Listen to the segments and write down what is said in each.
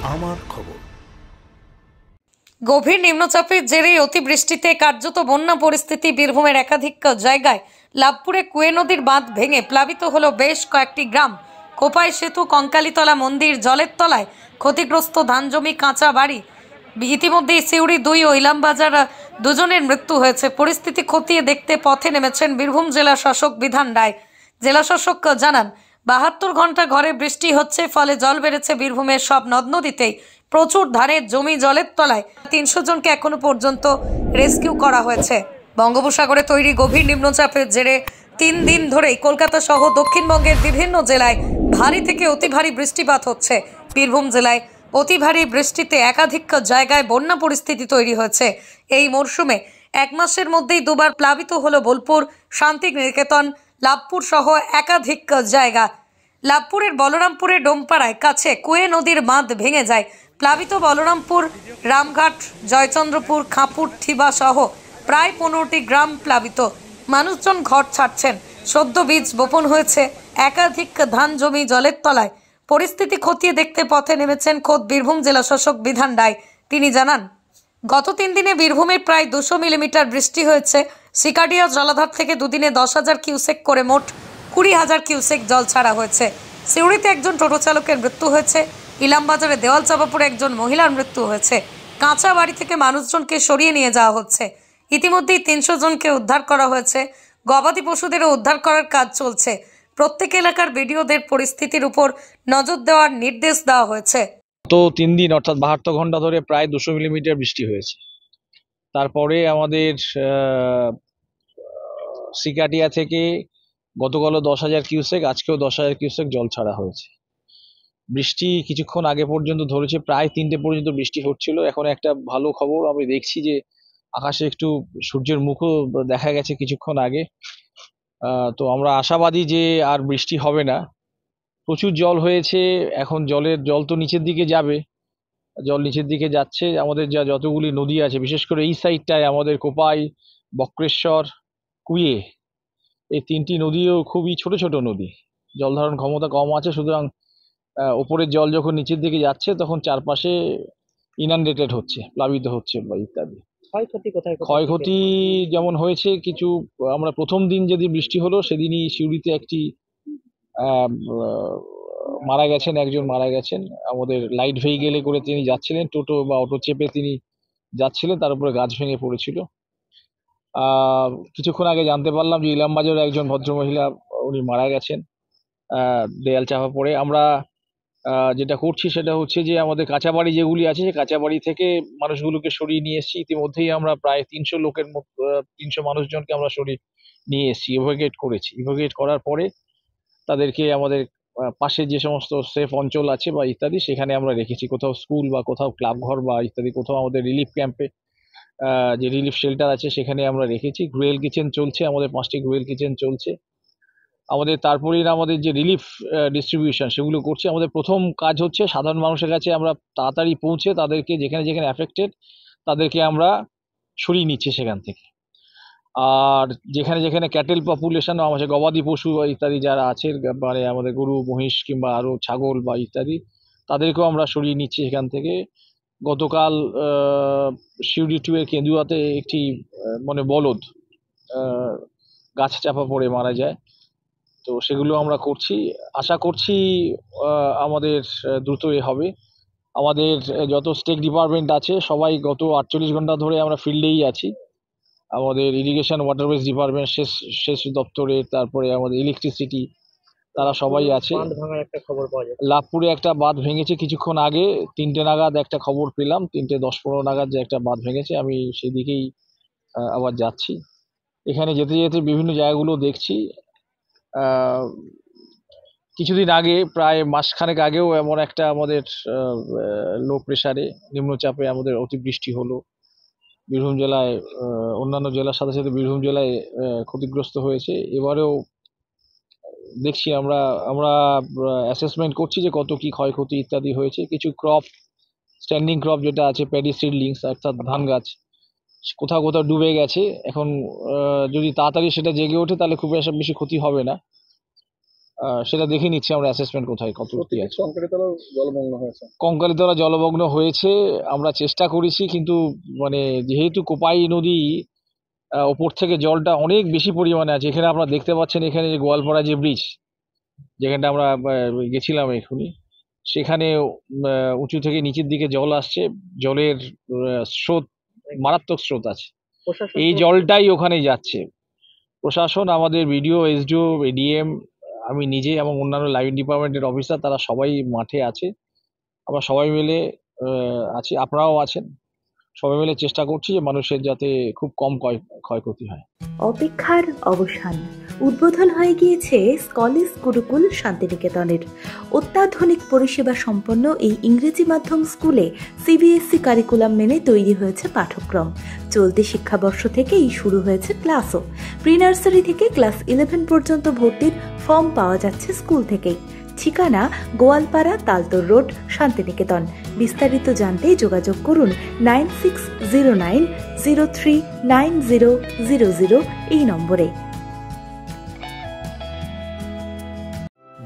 আমার খবর। গভীর নিম্নচাপের জেরে অতিবৃষ্টিতে কার্যত বন্যা পরিস্থিতি বীরভূমের একাধিক জায়গায়। লাভপুরে কুয়ে নদীর বাঁধ ভেঙে প্লাবিত হলো বেশ কয়েকটি গ্রাম। কোপাই সেতু, কঙ্কালীতলা মন্দির জলের তলায়, ক্ষতিগ্রস্ত ধানজমি, কাঁচা বাড়ি। ইতিমধ্যেই সিউড়ি 2 ও ইলামবাজার দুজনের মৃত্যু হয়েছে। পরিস্থিতি খতিয়ে দেখতে পথে নেমেছেন বীরভূম জেলা শাসক বিধান রায়। জেলা শাসক জানান, 72 ঘন্টা ঘরে বৃষ্টি হচ্ছে, ফলে জল বেড়েছে বীরভূমের সব নদ নদীতেই। প্রচুর ধানের জমি জলের তলায়। 300 জনকে এখনো পর্যন্ত রেস্কিউ করা হয়েছে। বঙ্গোপসাগরে তৈরি গভীর নিম্নচাপের জেরে 3 দিন ধরেই কলকাতা সহ দক্ষিণবঙ্গের বিভিন্ন জেলায় ভারী থেকে অতি ভারী বৃষ্টিপাত হচ্ছে। বীরভূম জেলায় অতি ভারী বৃষ্টিতে একাধিক জায়গায় বন্যা পরিস্থিতি তৈরি হয়েছে। এই মরশুমে 1 মাসের মধ্যেই দুবার প্লাবিত হলো বোলপুর, শান্তিনিকেতন, লাভপুর সহ একাধিক জায়গা। লাভপুরের বলরামপুরের ডোমপাড়ায় কাছে কুয়ে নদীর বাঁধ ভেঙে যায়। প্লাবিত বলরামপুর, রামঘাট, জয়চন্দ্রপুর, খাপুর, ঠিবা সহ প্রায় 15টি গ্রাম প্লাবিত। মানুষজন ঘর ছাড়ছেন। সদ্য বীজ বপন হয়েছে, একাধিক ধান জমি জলের তলায়। পরিস্থিতি খতিয়ে দেখতে পথে নেমেছেন খোদ বীরভূম জেলা শাসক বিধান রায়। তিনি জানান, গত 3 দিনে বীরভূমে প্রায় 200 মিলিমিটার বৃষ্টি হয়েছে। সিকাডিয়া জলাধার থেকে দুদিনে 10,000 কিউসেক করে মোট 20,000 কিউসেক জল ছাড়া হয়েছে। সিউড়িতে একজন টোটো চালকের মৃত্যু হয়েছে। ইলামবাজারে দেওয়াল চাপা পড়ে একজন মহিলার মৃত্যু হয়েছে। কাঁচা বাড়ি থেকে মানুষজনকে সরিয়ে নিয়ে যাওয়া হচ্ছে। ইতিমধ্যেই 300 জনকে উদ্ধার করা হয়েছে। গবাদি পশুদেরও উদ্ধার করার কাজ চলছে। প্রত্যেক এলাকার বিডিওদের পরিস্থিতির উপর নজর দেওয়ার নির্দেশ দেওয়া হয়েছে। তো 3 দিন অর্থাৎ 72 ঘন্টা ধরে প্রায় 200 মিলিমিটার বৃষ্টি হয়েছে। তারপরে আমাদের সিকাটিয়া থেকে গতকালও 10,000 কিউসেক, আজকেও 10,000 কিউসেক জল ছাড়া হয়েছে। বৃষ্টি কিছুক্ষণ আগে পর্যন্ত ধরেছে, প্রায় 3টে পর্যন্ত বৃষ্টি হচ্ছিল। এখন একটা ভালো খবর আমি দেখছি যে আকাশে একটু সূর্যের মুখও দেখা গেছে কিছুক্ষণ আগে। তো আমরা আশাবাদী যে আর বৃষ্টি হবে না। প্রচুর জল হয়েছে, এখন জল তো নিচের দিকে যাবে। জল নিচের দিকে যাচ্ছে। আমাদের যতগুলি নদী আছে, বিশেষ করে এই সাইডটায় আমাদের কোপাই, বক্রেশ্বর, কুয়ে, এই 3টি নদীও খুবই ছোট ছোট নদী। জল ধারণ ক্ষমতা কম আছে, সুতরাং ওপরের জল যখন নিচের দিকে যাচ্ছে তখন চারপাশে ইনান্ডেটেড হচ্ছে, প্লাবিত হচ্ছে বা ইত্যাদি। ক্ষয়ক্ষতি যেমন হয়েছে কিছু, আমরা প্রথম দিন যেদিন বৃষ্টি হলো সেদিনই সিউড়িতে একটি একজন মারা গেছেন। আমাদের লাইট ভেহিকেলে করে তিনি যাচ্ছিলেন, টোটো বা অটো চেপে তিনি যাচ্ছিলেন, তার উপরে গাছ ভেঙে পড়েছিল। কিছুক্ষণ আগে জানতে পারলাম যে ইলামবাজারের একজন ভদ্রমহিলা উনি মারা গেছেন দেয়াল চাপা পড়ে। আমরা যেটা করছি সেটা হচ্ছে যে আমাদের কাঁচা বাড়ি যেগুলি আছে, সেই কাঁচা বাড়ি থেকে মানুষগুলোকে সরিয়ে নিয়ে এসেছি। ইতিমধ্যেই আমরা প্রায় 300 মানুষজনকে আমরা সরিয়ে নিয়ে এসেছি, ইভাকুয়েট করেছি। ইভাকুয়েট করার পরে তাদেরকে আমাদের পাশে যে সমস্ত সেফ অঞ্চল আছে বা ইত্যাদি সেখানে আমরা রেখেছি। কোথাও স্কুল বা কোথাও ক্লাব ঘর বা ইত্যাদি, কোথাও আমাদের রিলিফ ক্যাম্পে যে রিলিফ শেল্টার আছে সেখানে আমরা রেখেছি। গ্রুয়েল কিচেন চলছে, আমাদের 5টি গ্রুয়েল কিচেন চলছে। আমাদের তারপরেই আমাদের যে রিলিফ ডিস্ট্রিবিউশন সেগুলো করছি। আমাদের প্রথম কাজ হচ্ছে সাধারণ মানুষের কাছে আমরা তাড়াতাড়ি পৌঁছে তাদেরকে যেখানে যেখানে অ্যাফেক্টেড তাদেরকে আমরা সরিয়ে নিচ্ছি সেখান থেকে। আর যেখানে যেখানে ক্যাটেল পপুলেশন আছে, গবাদি পশু বা ইত্যাদি যারা আছে, মানে আমাদের গরু মহিষ কিংবা আরো ছাগল বা ইত্যাদি, তাদেরকেও আমরা সরিয়ে নিচ্ছি সেখান থেকে। গতকাল সিউড়ি 2 এর কেন্দুয়াতে একটি মানে বলদ গাছ চাপা পড়ে মারা যায়। তো সেগুলো আমরা করছি, আশা করছি আমাদের দ্রুতই হবে। আমাদের যত স্টেট ডিপার্টমেন্ট আছে সবাই গত 48 ঘন্টা ধরে আমরা ফিল্ডেই আছি। আমাদের ইরিগেশন ওয়াটারওয়েজ ডিপার্টমেন্ট, সেচ দপ্তরে, তারপরে আমাদের ইলেকট্রিসিটি, তারা সবাই আছে। লাভপুরে একটা বাঁধ ভেঙেছে কিছুক্ষণ আগে, 3টে নাগাদ একটা খবর পেলাম, 3:10-15 নাগাদ যে একটা বাঁধ ভেঙেছে। আমি সেদিকেই আবার যাচ্ছি। এখানে যেতে যেতে বিভিন্ন জায়গাগুলো দেখছি। কিছুদিন আগে প্রায় মাসখানেক আগেও এমন একটা আমাদের লো প্রেসারে নিম্নচাপে আমাদের অতিবৃষ্টি হলো বীরভূম জেলায়। অন্যান্য জেলার সাথে সাথে বীরভূম জেলায় ক্ষতিগ্রস্ত হয়েছে। এবারেও দেখছি আমরা অ্যাসেসমেন্ট করছি যে কত কি ক্ষয়ক্ষতি ইত্যাদি হয়েছে। কিছু ক্রপ, স্ট্যান্ডিং ক্রপ যেটা আছে, প্যাডি সিডলিংস অর্থাৎ ধান গাছ, কোথাও কোথাও ডুবে গেছে। এখন যদি তাড়াতাড়ি সেটা জেগে ওঠে তাহলে খুব বেশি ক্ষতি হবে না। সেটা দেখে নিচ্ছি আমরা অ্যাসেসমেন্ট কোথায় কত কি আছে। কঙ্কালীতলা জলমগ্ন হয়েছে, আমরা চেষ্টা করেছি, কিন্তু মানে যেহেতু কোপাই নদী ওপর থেকে জলটা অনেক বেশি পরিমাণে আছে। এখানে আপনারা দেখতে পাচ্ছেন, এখানে যে গোয়ালপাড়া যে ব্রিজ, যেখানটা আমরা গেছিলাম এক্ষুনি, সেখানে উঁচু থেকে নিচের দিকে জল আসছে। জলের স্রোত, মারাত্মক স্রোত আছে। এই জলটাই ওখানে যাচ্ছে। প্রশাসন, আমাদের বিডিও, এসডিও, এডিএম, আমি নিজে এবং অন্যান্য লাইন ডিপার্টমেন্টের অফিসার, তারা সবাই মাঠে আছে। আমরা সবাই মিলে আছি, আপনারাও আছেন। সবাই মিলে চেষ্টা করছি যে মানুষের যাতে খুব কম ক্ষয়ক্ষতি হয়। অপেক্ষার অবসান, উদ্বোধন হয়ে গিয়েছে স্কলিস গুরুকুল শান্তিনিকেতনের। অত্যাধুনিক পরিষেবা সম্পন্ন এই ইংরেজি মাধ্যম স্কুলে সিবিএসই কারিকুলাম মেনে তৈরি হয়েছে পাঠ্যক্রম। চলতি শিক্ষাবর্ষ থেকেই শুরু হয়েছে ক্লাসও। প্রি নার্সারি থেকে ক্লাস 11 পর্যন্ত ভর্তির ফর্ম পাওয়া যাচ্ছে স্কুল থেকেই। ঠিকানা গোয়ালপাড়া, তালতর রোড, শান্তিনিকেতন। বিস্তারিত জানতে যোগাযোগ করুন 9609039000 এই নম্বরে।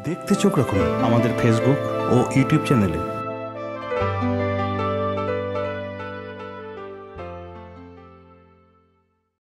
দেখতে চোখ রাখুন আমাদের ফেসবুক ও ইউটিউব চ্যানেলে।